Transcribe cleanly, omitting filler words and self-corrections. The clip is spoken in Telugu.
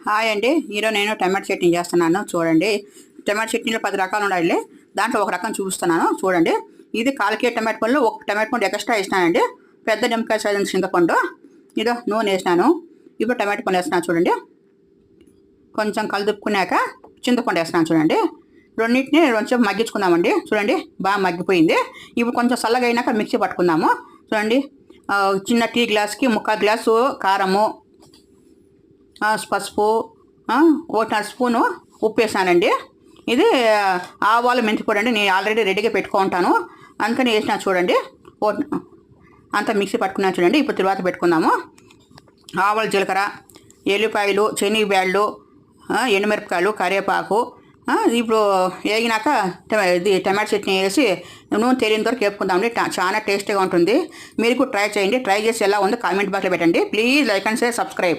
హాయ్ అండి, ఈరోజు నేను టమాటో చట్నీ చేస్తున్నాను. చూడండి, టమాటో చట్నీలో 10 రకాలు ఉండాలి. దాంట్లో ఒక రకం చూపిస్తున్నాను. చూడండి, ఇది 1/4 కేజీ టమాటో పళ్ళు, ఒక టమాటో పండు ఎక్స్ట్రా వేసినానండి. పెద్ద నిమ్మకాయ సైజు చింతపండు, ఇదో నూనె వేసినాను. ఇప్పుడు టమాటో పండు వేస్తున్నాను. చూడండి, కొంచెం కలుపుకున్నాక చింతపండు వేస్తున్నాను. చూడండి, రెండింటిని కొంచెం మగ్గించుకుందామండి. చూడండి, బాగా మగ్గిపోయింది. ఇప్పుడు కొంచెం చల్లగా అయినాక మిక్సీ పట్టుకుందాము. చూడండి, చిన్న టీ గ్లాస్కి 1/4 గ్లాసు కారము, పసుపు, 1/2 స్పూను ఉప్పు వేసానండి. ఇది ఆవాలు మెంతిపొడి అండి. నేను ఆల్రెడీ రెడీగా పెట్టుకుంటాను, అందుకని వేసిన. చూడండి, అంతా మిక్సీ పట్టుకున్నాను. చూడండి, ఇప్పుడు తర్వాత పెట్టుకుందాము. ఆవాలు, జీలకర్ర, ఎల్లిపాయలు, శనగబ్యాళ్ళు, ఎండుమిరపకాయలు, కరివేపాకు. ఇప్పుడు వేగినాక ఇది టమాటో చట్నీ వేసి నూనె తేలిన వరకు వేపుకుందామండి. చాలా టేస్టీగా ఉంటుంది. మీరు కూడా ట్రై చేయండి. ట్రై చేసి ఎలా ఉందో కామెంట్ బాక్స్లో పెట్టండి. Please like and share, subscribe.